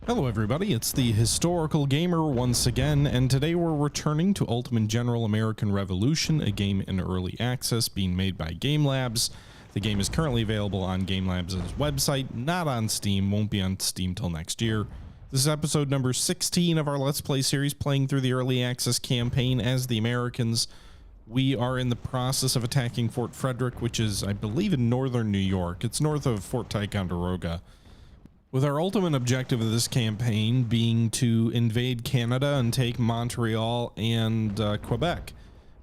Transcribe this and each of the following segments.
Hello everybody, it's the Historical Gamer once again, and today we're returning to Ultimate General American Revolution, a game in early access being made by Game Labs. The game is currently available on Game Labs' website, not on Steam, won't be on Steam till next year. This is episode number 16 of our Let's Play series, playing through the early access campaign as the Americans. We are in the process of attacking Fort Frederick, which is, I believe, in northern New York. It's north of Fort Ticonderoga, with our ultimate objective of this campaign being to invade Canada and take Montreal and Quebec.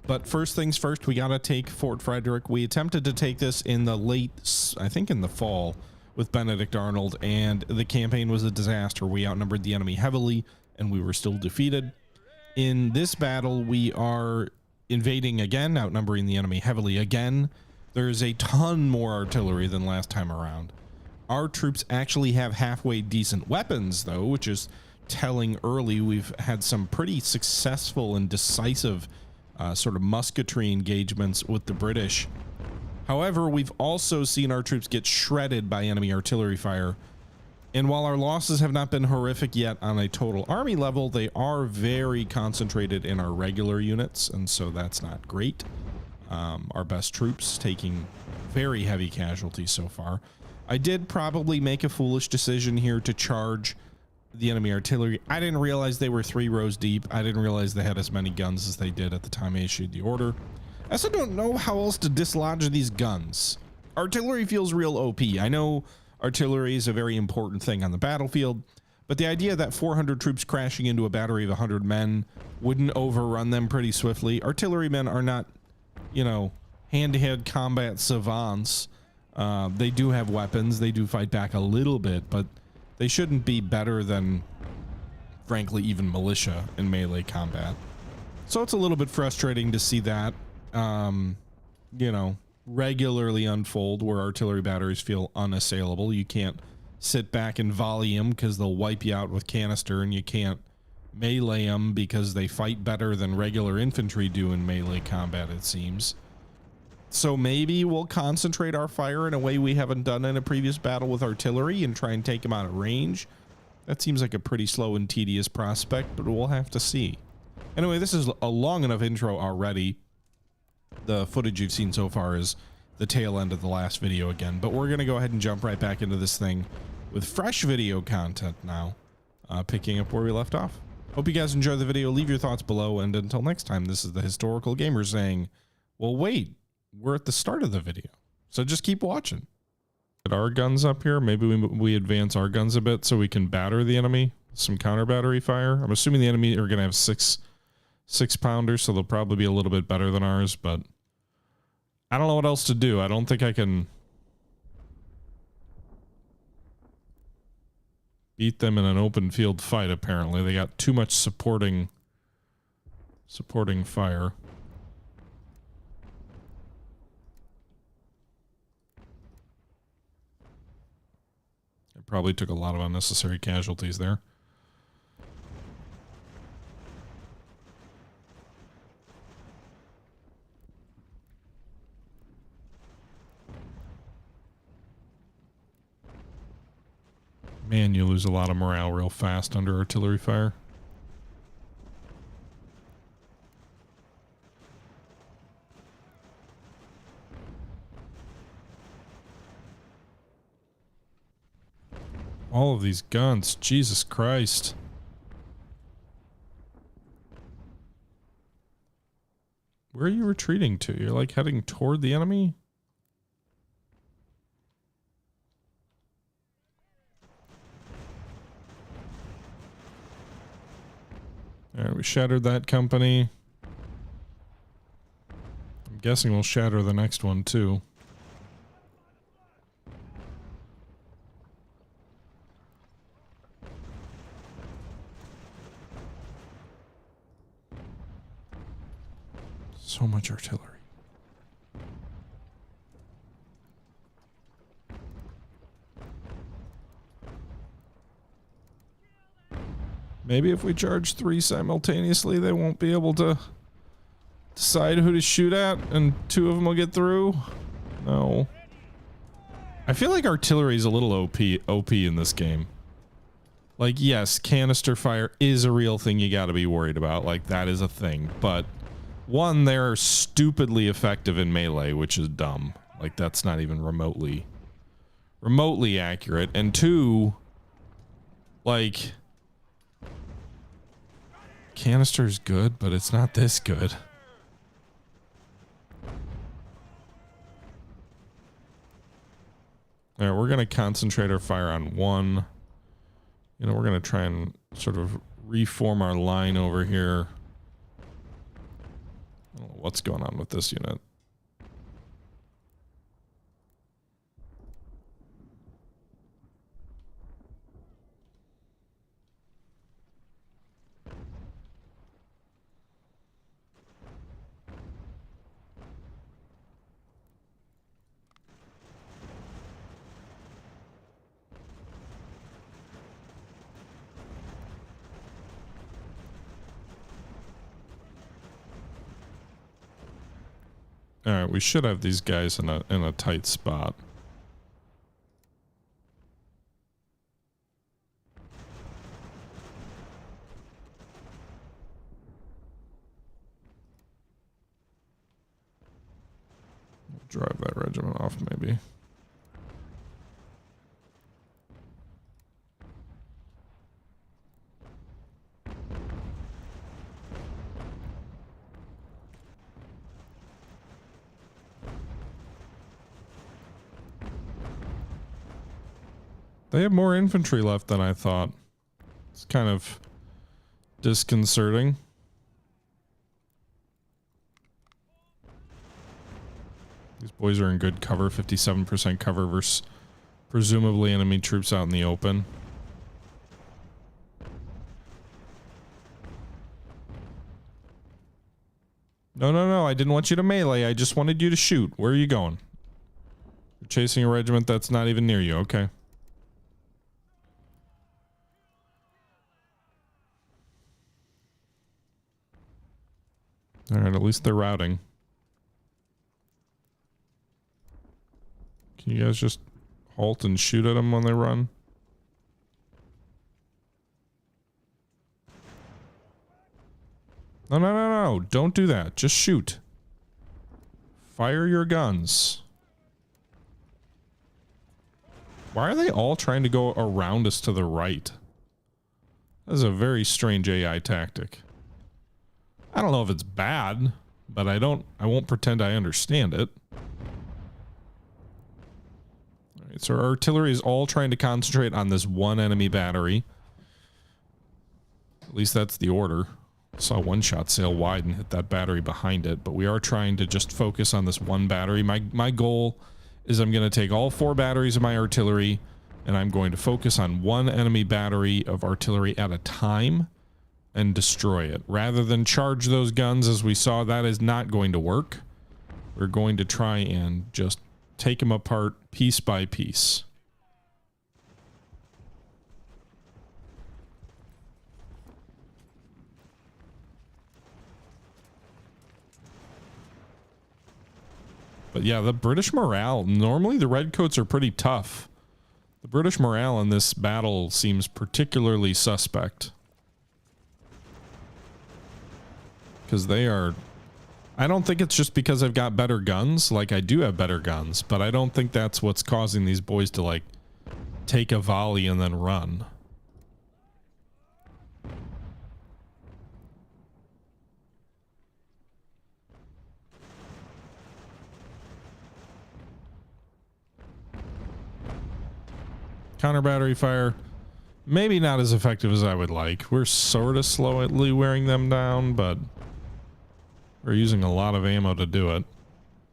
But first things first, we gotta take Fort Frederick. We attempted to take this in the late, I think in the fall, with Benedict Arnold, and the campaign was a disaster. We outnumbered the enemy heavily, and we were still defeated. In this battle, we are invading again, outnumbering the enemy heavily again. There's a ton more artillery than last time around. Our troops actually have halfway decent weapons, though, which is telling early. We've had some pretty successful and decisive sort of musketry engagements with the British. However, we've also seen our troops get shredded by enemy artillery fire. And while our losses have not been horrific yet on a total army level, they are very concentrated in our regular units, and so that's not great. Our best troops taking very heavy casualties so far. I did probably make a foolish decision here to charge the enemy artillery. I didn't realize they were 3 rows deep. I didn't realize they had as many guns as they did at the time I issued the order. I also don't know how else to dislodge these guns. Artillery feels real OP. I know artillery is a very important thing on the battlefield, but the idea that 400 troops crashing into a battery of 100 men wouldn't overrun them pretty swiftly. Artillerymen are not, you know, hand-to-hand combat savants. They do have weapons, they do fight back a little bit, but they shouldn't be better than, frankly, even militia in melee combat. So it's a little bit frustrating to see that, you know, regularly unfold where artillery batteries feel unassailable. You can't sit back and volley them because they'll wipe you out with canister, and you can't melee them because they fight better than regular infantry do in melee combat, it seems. So maybe we'll concentrate our fire in a way we haven't done in a previous battle with artillery and try and take them out of range. That seems like a pretty slow and tedious prospect, but we'll have to see. Anyway, this is a long enough intro already. The footage you've seen so far is the tail end of the last video again, but we're going to go ahead and jump right back into this thing with fresh video content now, picking up where we left off. Hope you guys enjoy the video. Leave your thoughts below, and until next time, this is the Historical Gamer saying, well, wait. We're at the start of the video, so just keep watching. Get our guns up here. Maybe we advance our guns a bit so we can batter the enemy. Some counter battery fire. I'm assuming the enemy are gonna have six pounders, so they'll probably be a little bit better than ours, but I don't know what else to do. I don't think I can beat them in an open field fight. Apparently they got too much supporting fire. Probably took a lot of unnecessary casualties there. Man, you lose a lot of morale real fast under artillery fire. All of these guns, Jesus Christ. Where are you retreating to? You're like heading toward the enemy? Alright, we shattered that company. I'm guessing we'll shatter the next one too. So much artillery. Maybe if we charge 3 simultaneously, they won't be able to decide who to shoot at, and 2 of them will get through. No. I feel like artillery is a little OP in this game. Like, yes, canister fire is a real thing you got to be worried about. Like, that is a thing. But, one, they're stupidly effective in melee, which is dumb. Like, that's not even remotely accurate. And two, like, canister's good, but it's not this good. All right, we're going to concentrate our fire on one. You know, we're going to try and sort of reform our line over here. I don't know what's going on with this unit. All right, we should have these guys in a tight spot. Drive that regiment off, maybe. They have more infantry left than I thought. It's kind of disconcerting. These boys are in good cover, 57% cover versus presumably enemy troops out in the open. No, no, no, I didn't want you to melee. I just wanted you to shoot. Where are you going? You're chasing a regiment that's not even near you. Okay. All right, at least they're routing. Can you guys just halt and shoot at them when they run? No, no, no, no. Don't do that. Just shoot. Fire your guns. Why are they all trying to go around us to the right? That is a very strange AI tactic. I don't know if it's bad, but I won't pretend I understand it. All right, so our artillery is all trying to concentrate on this one enemy battery. At least that's the order. Saw one shot sail wide and hit that battery behind it, but we are trying to just focus on this one battery. My goal is I'm going to take all 4 batteries of my artillery and I'm going to focus on one enemy battery of artillery at a time and destroy it. Rather than charge those guns, as we saw, that is not going to work. We're going to try and just take them apart piece by piece. But yeah, the British morale, normally the redcoats are pretty tough. The British morale in this battle seems particularly suspect. Because they are... I don't think it's just because I've got better guns. Like, I do have better guns, but I don't think that's what's causing these boys to, like, take a volley and then run. Counter battery fire, maybe not as effective as I would like. We're sort of slowly wearing them down, but we're using a lot of ammo to do it.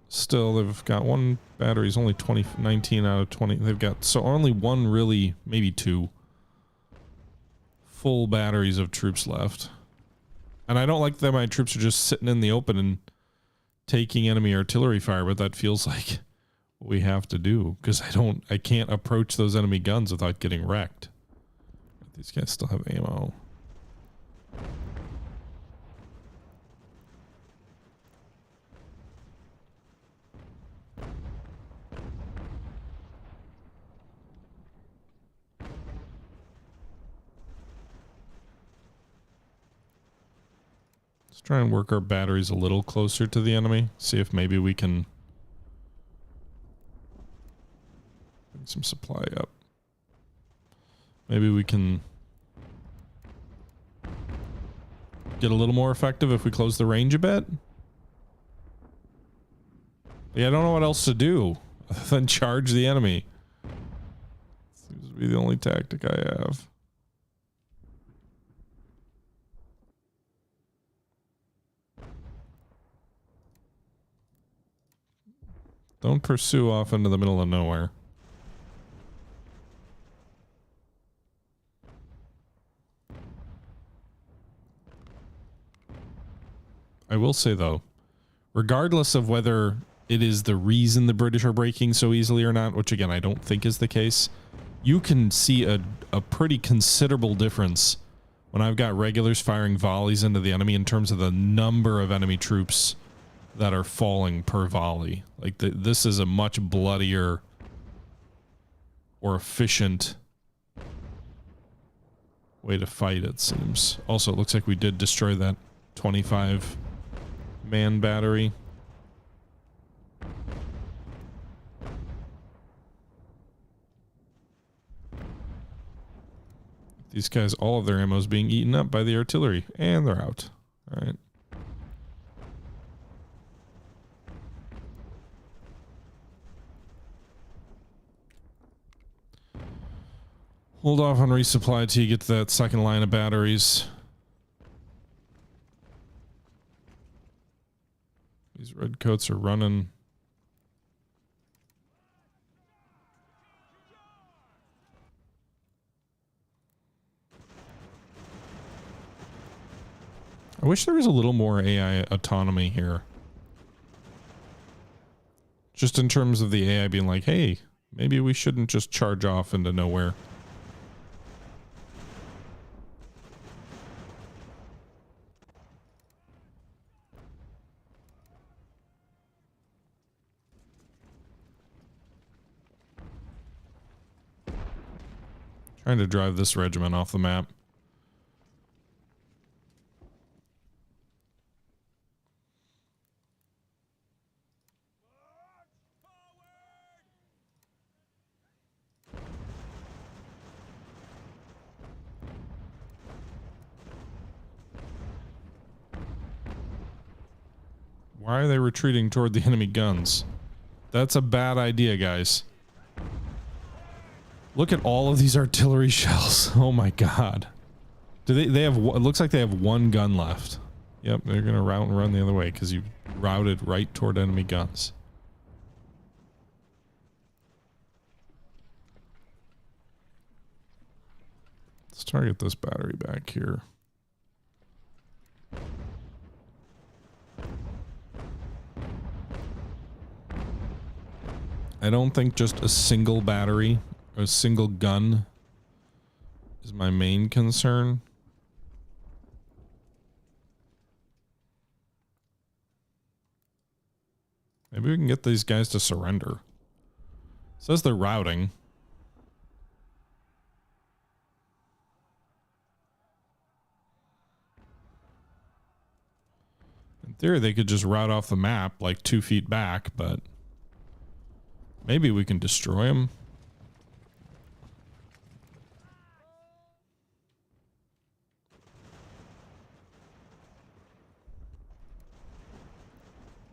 Still, they've got one battery's only 19 out of 20. They've got so only one, really, maybe 2 full batteries of troops left. And I don't like that my troops are just sitting in the open and taking enemy artillery fire, but that feels like what we have to do, because I can't approach those enemy guns without getting wrecked. These guys still have ammo. Let's try and work our batteries a little closer to the enemy. See if maybe we can bring some supply up. Maybe we can get a little more effective if we close the range a bit. Yeah, I don't know what else to do other than charge the enemy. Seems to be the only tactic I have. Don't pursue off into the middle of nowhere. I will say though, regardless of whether it is the reason the British are breaking so easily or not, which again I don't think is the case, you can see a pretty considerable difference when I've got regulars firing volleys into the enemy in terms of the number of enemy troops that are falling per volley. Like this is a much bloodier or efficient way to fight, it seems. Also, it looks like we did destroy that 25-man battery. These guys, all of their ammo is being eaten up by the artillery, and they're out. All right. Hold off on resupply till you get to that second line of batteries. These redcoats are running. I wish there was a little more AI autonomy here. Just in terms of the AI being like, hey, maybe we shouldn't just charge off into nowhere. Trying to drive this regiment off the map. Why are they retreating toward the enemy guns? That's a bad idea, guys. Look at all of these artillery shells. Oh my god. Do they have, it looks like they have one gun left. Yep, they're gonna route and run the other way because you routed right toward enemy guns. Let's target this battery back here. I don't think just a single battery or a single gun is my main concern. Maybe we can get these guys to surrender. It says they're routing. In theory, they could just route off the map like 2 feet back, but maybe we can destroy them.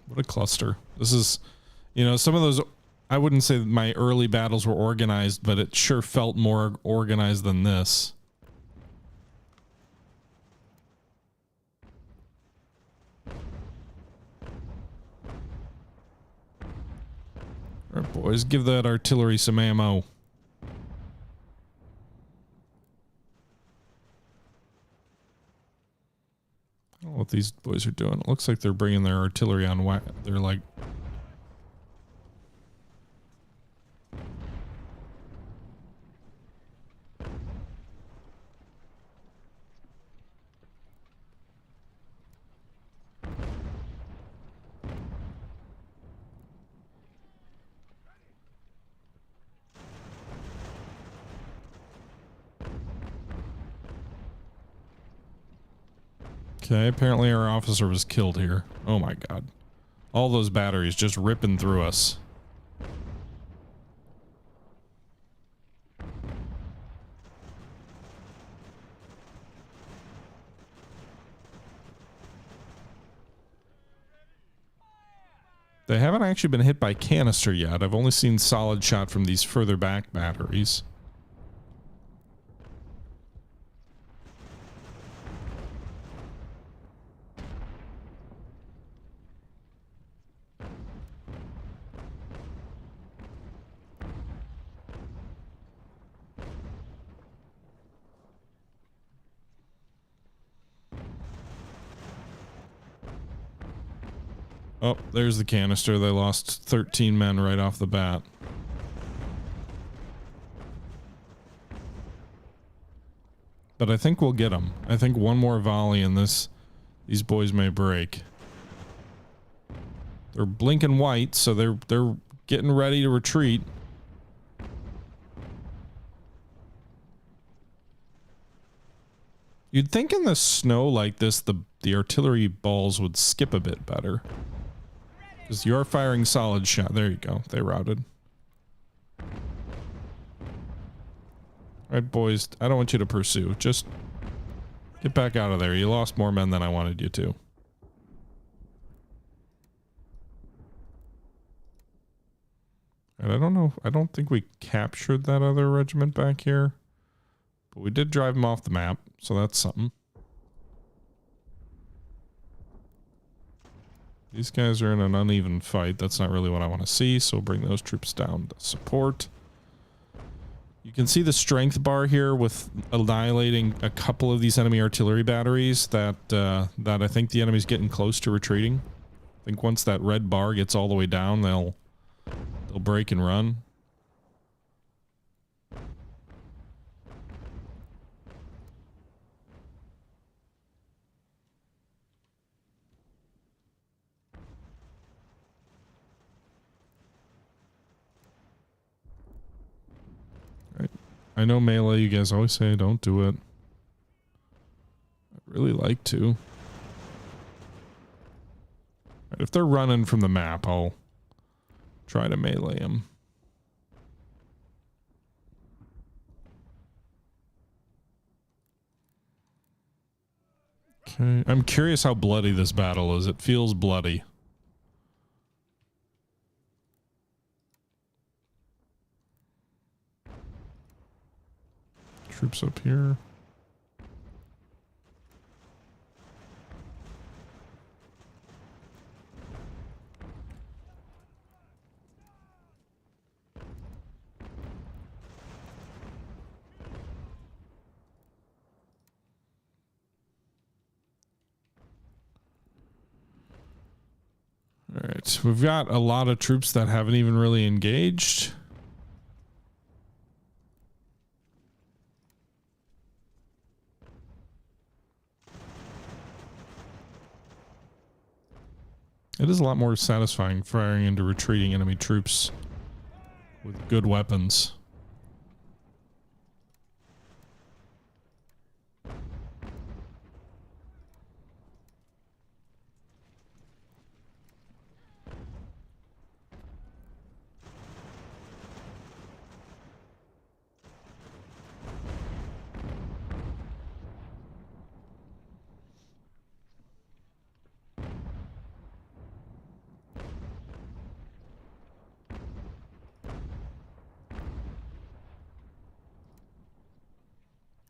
What a cluster. This is, you know, some of those, I wouldn't say that my early battles were organized, but it sure felt more organized than this. All right, boys, give that artillery some ammo. I don't know what these boys are doing. It looks like they're bringing their artillery on. They're like... Okay, apparently our officer was killed here. Oh my god. All those batteries just ripping through us. They haven't actually been hit by canister yet. I've only seen solid shot from these further back batteries. Oh, there's the canister. They lost 13 men right off the bat. But I think we'll get them. I think one more volley and these boys may break. They're blinking white, so they're getting ready to retreat. You'd think in the snow like this, the artillery balls would skip a bit better. Because you're firing solid shot. There you go. They routed. Alright, boys. I don't want you to pursue. Just get back out of there. You lost more men than I wanted you to. And I don't know. I don't think we captured that other regiment back here. But we did drive them off the map. So that's something. These guys are in an uneven fight. That's not really what I want to see, so bring those troops down to support. You can see the strength bar here with annihilating a couple of these enemy artillery batteries that I think the enemy's getting close to retreating. I think once that red bar gets all the way down, they'll break and run. I know melee, you guys always say don't do it. I'd really like to. If they're running from the map, I'll try to melee them. Okay, I'm curious how bloody this battle is. It feels bloody. Troops up here. All right, we've got a lot of troops that haven't even really engaged. It is a lot more satisfying firing into retreating enemy troops with good weapons.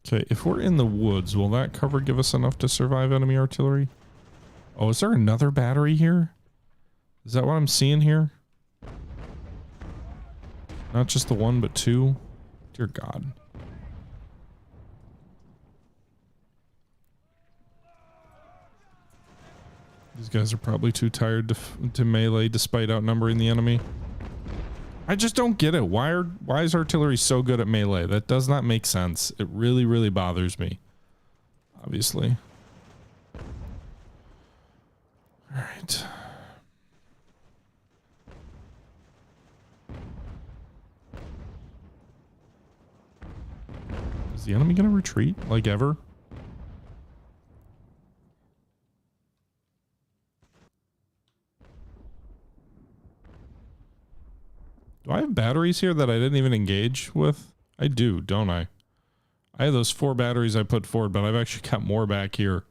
Okay, if we're in the woods, will that cover give us enough to survive enemy artillery? Oh, is there another battery here? Is that what I'm seeing here? Not just the one, but two? Dear God. These guys are probably too tired to melee despite outnumbering the enemy. I just don't get it. Why is artillery so good at melee? That does not make sense. It really, really bothers me. Obviously. All right. Is the enemy going to retreat like ever? Do I have batteries here that I didn't even engage with? I do, don't I? I have those 4 batteries I put forward, but I've actually got more back here.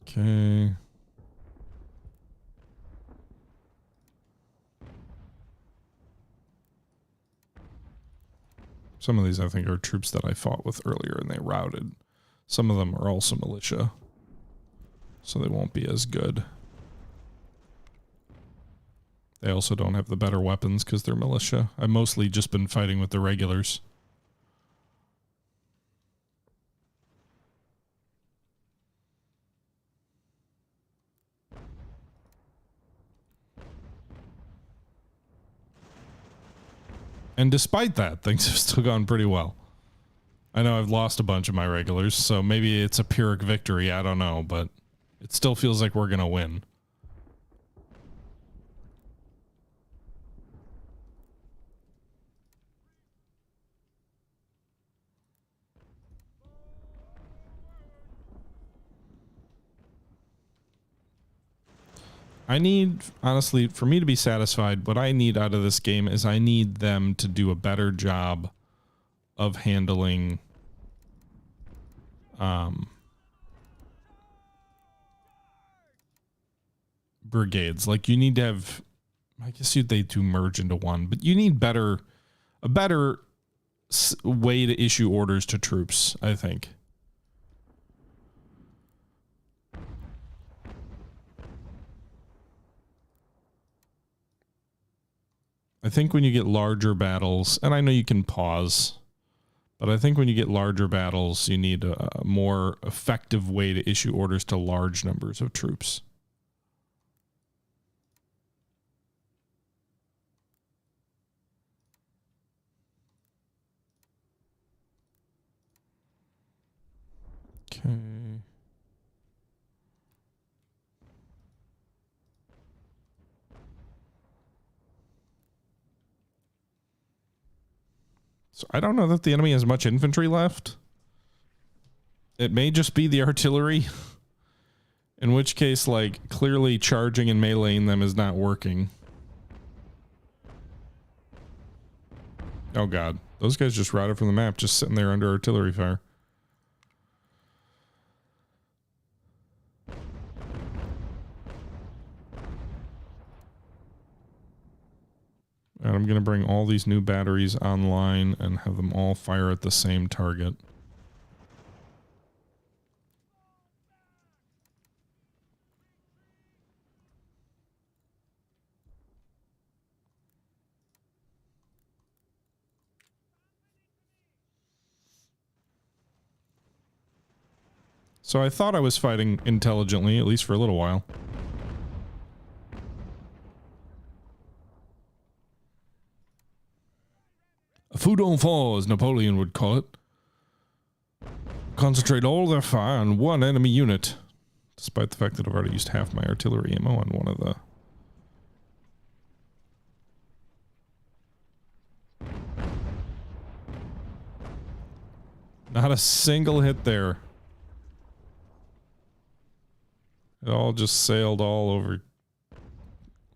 Okay. Some of these I think are troops that I fought with earlier and they routed. Some of them are also militia, so they won't be as good. They also don't have the better weapons because they're militia. I've mostly just been fighting with the regulars. And despite that, things have still gone pretty well. I know I've lost a bunch of my regulars, so maybe it's a Pyrrhic victory, I don't know, but it still feels like we're gonna win. I need, honestly, for me to be satisfied, what I need out of this game is I need them to do a better job of handling brigades. Like, you need to have, I guess they do merge into one, but you need a better way to issue orders to troops, I think. I think when you get larger battles, and I know you can pause, but I think when you get larger battles, you need a more effective way to issue orders to large numbers of troops. Okay. So I don't know that the enemy has much infantry left. It may just be the artillery. In which case, like, clearly charging and meleeing them is not working. Oh god. Those guys just routed from the map, just sitting there under artillery fire. And I'm going to bring all these new batteries online and have them all fire at the same target. So I thought I was fighting intelligently, at least for a little while. A feu d'enfant, as Napoleon would call it. Concentrate all their fire on one enemy unit. Despite the fact that I've already used half my artillery ammo on one of the... Not a single hit there. It all just sailed all over.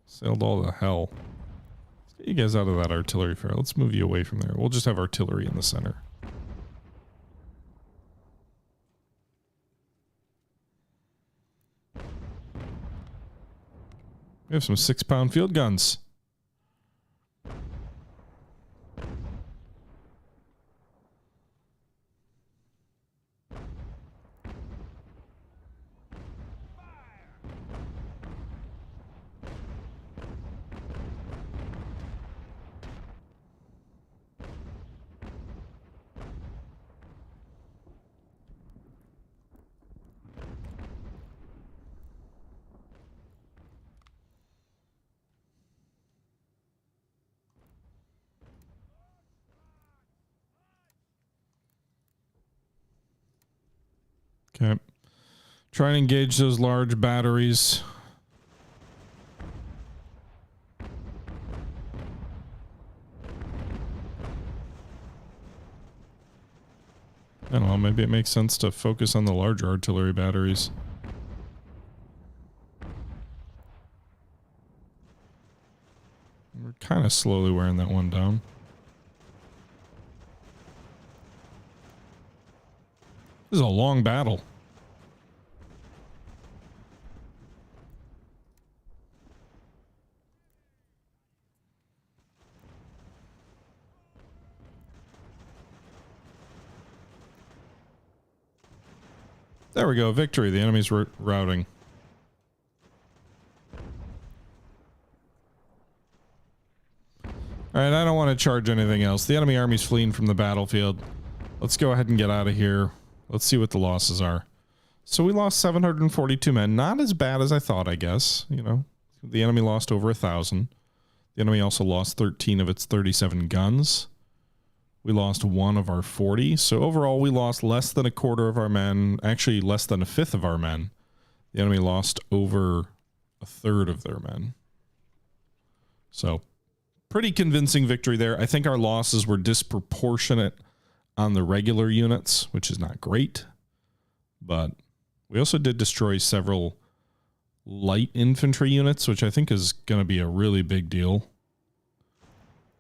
Sailed all to hell. Let's get you guys out of that artillery fire. Let's move you away from there. We'll just have artillery in the center. We have some 6-pound field guns. Okay. Try and engage those large batteries. I don't know, maybe it makes sense to focus on the larger artillery batteries. We're kind of slowly wearing that one down. This is a long battle. There we go, victory. The enemy's routing. Alright, I don't want to charge anything else. The enemy army's fleeing from the battlefield. Let's go ahead and get out of here. Let's see what the losses are. So we lost 742 men. Not as bad as I thought, I guess. You know, the enemy lost over 1,000. The enemy also lost 13 of its 37 guns. We lost 1 of our 40. So overall, we lost less than a quarter of our men. Actually, less than a fifth of our men. The enemy lost over a third of their men. So, pretty convincing victory there. I think our losses were disproportionate on the regular units, which is not great. But we also did destroy several light infantry units, which I think is going to be a really big deal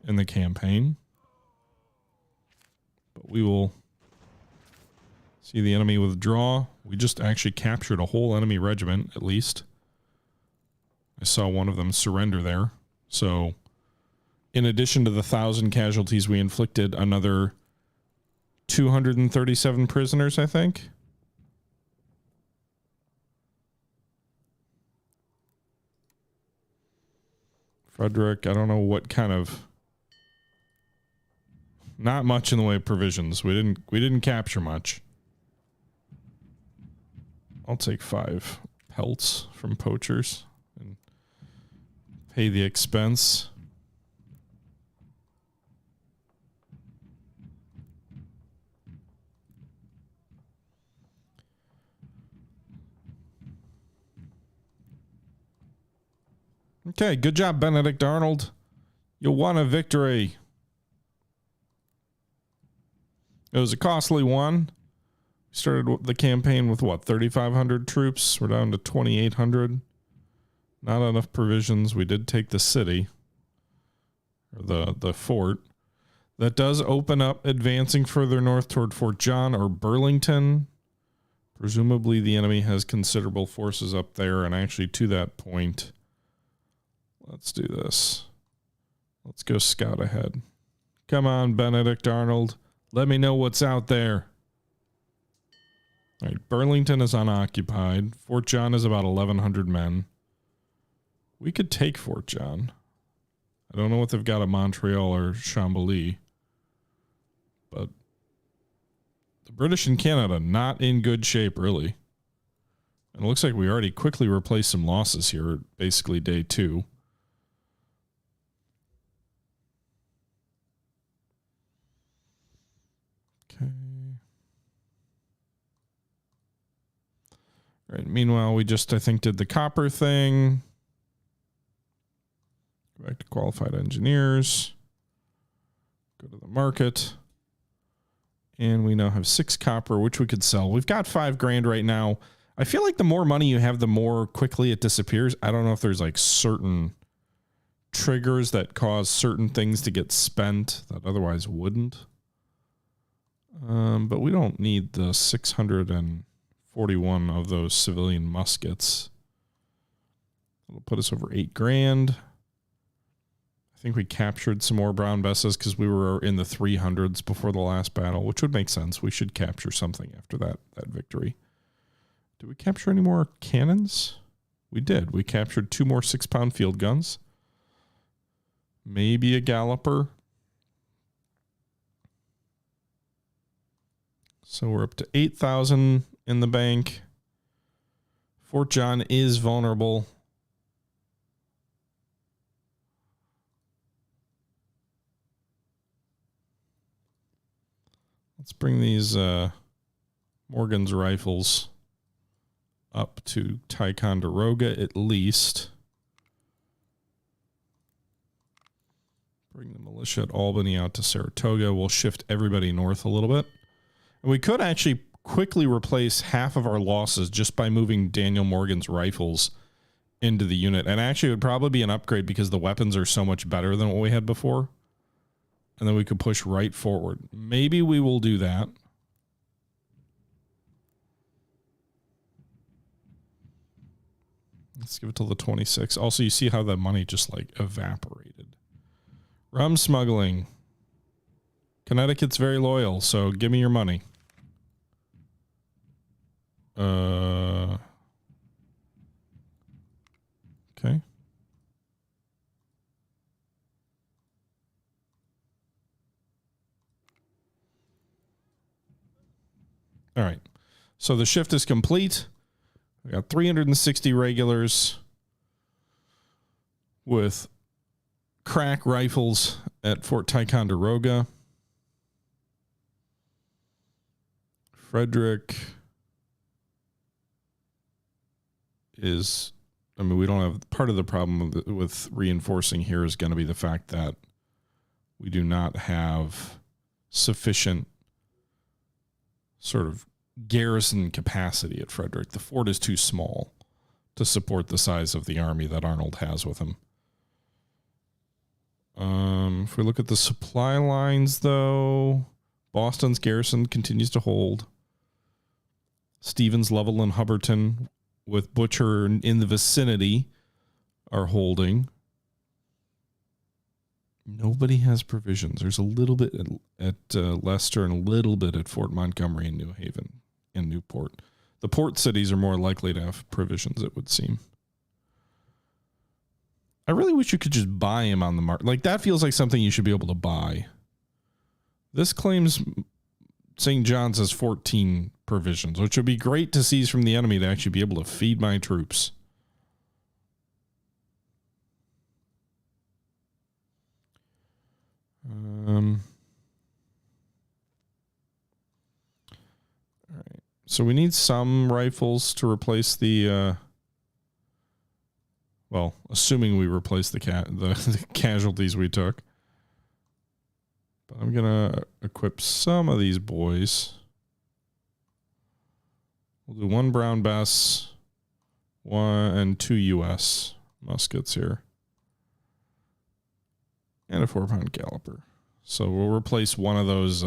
in the campaign. But we will see the enemy withdraw. We just actually captured a whole enemy regiment, at least. I saw one of them surrender there. So, in addition to the 1,000 casualties we inflicted, another 237 prisoners, I think. Frederick, I don't know what kind of... Not much in the way of provisions. We didn't capture much. I'll take 5 pelts from poachers and pay the expense. Okay, good job, Benedict Arnold. You won a victory. It was a costly one. We started the campaign with, what, 3,500 troops? We're down to 2,800. Not enough provisions. We did take the city, or the fort. That does open up advancing further north toward Fort John or Burlington. Presumably the enemy has considerable forces up there, and actually to that point, let's do this. Let's go scout ahead. Come on, Benedict Arnold. Let me know what's out there. All right, Burlington is unoccupied. Fort John is about 1,100 men. We could take Fort John. I don't know what they've got at Montreal or Chambly. But the British in Canada, not in good shape, really. And it looks like we already quickly replaced some losses here at basically day 2. Okay. All right. Meanwhile, we just, I think, did the copper thing. Go back to qualified engineers. Go to the market. And we now have 6 copper, which we could sell. We've got 5 grand right now. I feel like the more money you have, the more quickly it disappears. I don't know if there's like certain triggers that cause certain things to get spent that otherwise wouldn't. But we don't need the 641 of those civilian muskets. It'll put us over 8 grand. I think we captured some more brown besses because we were in the 300s before the last battle, which would make sense. We should capture something after that victory. Did we capture any more cannons? We did. We captured 2 more 6-pound field guns. Maybe a galloper. So we're up to 8,000 in the bank. Fort John is vulnerable. Let's bring these Morgan's rifles up to Ticonderoga at least. Bring the militia at Albany out to Saratoga. We'll shift everybody north a little bit. And we could actually quickly replace half of our losses just by moving Daniel Morgan's rifles into the unit. And actually it would probably be an upgrade because the weapons are so much better than what we had before. And then we could push right forward. Maybe we will do that. Let's give it till the 26th. Also, you see how the money just like evaporated. Rum smuggling. Connecticut's very loyal, so give me your money. Okay. All right. So the shift is complete. We got 360 regulars with crack rifles at Fort Ticonderoga. Frederick is, I mean, we don't have, part of the problem with reinforcing here is going to be the fact that we do not have sufficient sort of garrison capacity at Frederick. The fort is too small to support the size of the army that Arnold has with him. If we look at the supply lines, though, Boston's garrison continues to hold. Stevens, Lovell, and Hubbardton, with Butcher in the vicinity, are holding. Nobody has provisions. There's a little bit at Leicester and a little bit at Fort Montgomery and New Haven and Newport. The port cities are more likely to have provisions, it would seem. I really wish you could just buy him on the market. Like, that feels like something you should be able to buy. This claims St. John's has 14 provisions, which would be great to seize from the enemy to actually be able to feed my troops. All right. So we need some rifles to replace the well, assuming we replace the casualties we took. But I'm going to equip some of these boys. We'll do 1 Brown Bess, 1 and 2 US muskets here. And a 4-pound Galloper. So we'll replace one of those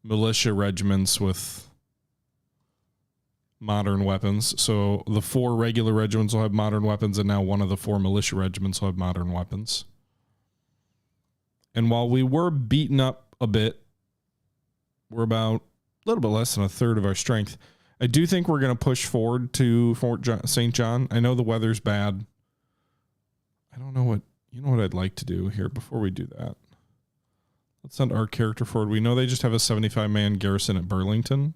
militia regiments with modern weapons. So the 4 regular regiments will have modern weapons, and now one of the 4 militia regiments will have modern weapons. And while we were beaten up a bit, we're about a little bit less than a third of our strength. I do think we're going to push forward to Fort St. John. I know the weather's bad. I don't know what, you know what I'd like to do here before we do that. Let's send our character forward. We know they just have a 75-man garrison at Burlington.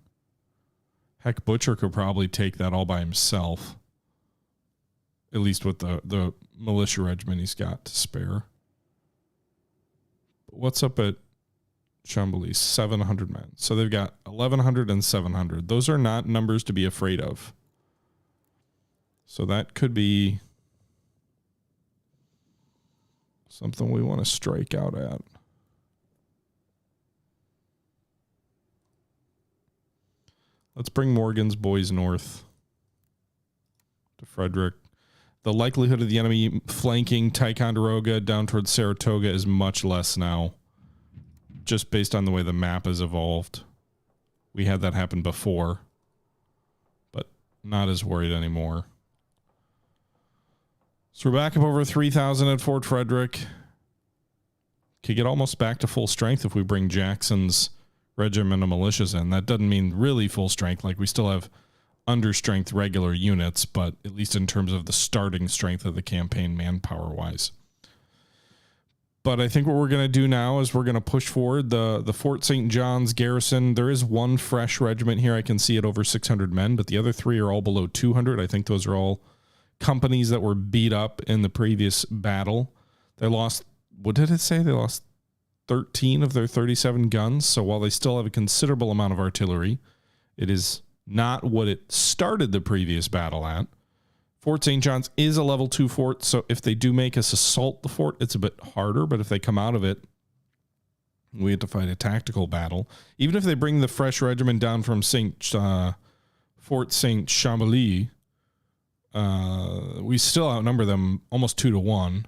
Heck, Butcher could probably take that all by himself. At least with the militia regiment he's got to spare. But what's up at Chambly? 700 men. So they've got 1,100 and 700. Those are not numbers to be afraid of. So that could be something we want to strike out at. Let's bring Morgan's boys north to Frederick. The likelihood of the enemy flanking Ticonderoga down towards Saratoga is much less now, just based on the way the map has evolved. We had that happen before, but not as worried anymore. So we're back up over 3,000 at Fort Frederick. Could get almost back to full strength if we bring Jackson's regiment of militias in. That doesn't mean really full strength. Like, we still have understrength regular units, but at least in terms of the starting strength of the campaign manpower wise. But I think what we're going to do now is we're going to push forward the Fort St. John's garrison. There is one fresh regiment here. I can see it over 600 men, but the other 3 are all below 200. I think those are all companies that were beat up in the previous battle. They lost, what did it say? They lost 13 of their 37 guns. So while they still have a considerable amount of artillery, it is not what it started the previous battle at. Fort St. John's is a level 2 fort, so if they do make us assault the fort, it's a bit harder, but if they come out of it, We had to fight a tactical battle. Even if they bring the fresh regiment down from Fort St. Chambly, we still outnumber them almost 2-1.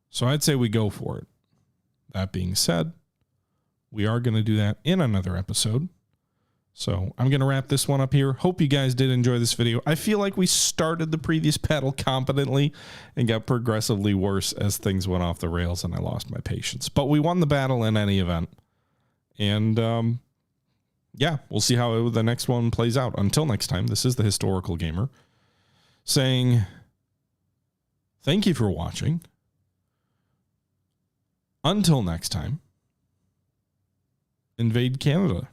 So I'd say we go for it. That being said, we are going to do that in another episode. So I'm going to wrap this one up here. Hope you guys did enjoy this video. I feel like we started the previous battle competently and got progressively worse as things went off the rails and I lost my patience. But we won the battle in any event. And yeah, we'll see how the next one plays out. Until next time, this is the Historical Gamer saying thank you for watching. Until next time, invade Canada.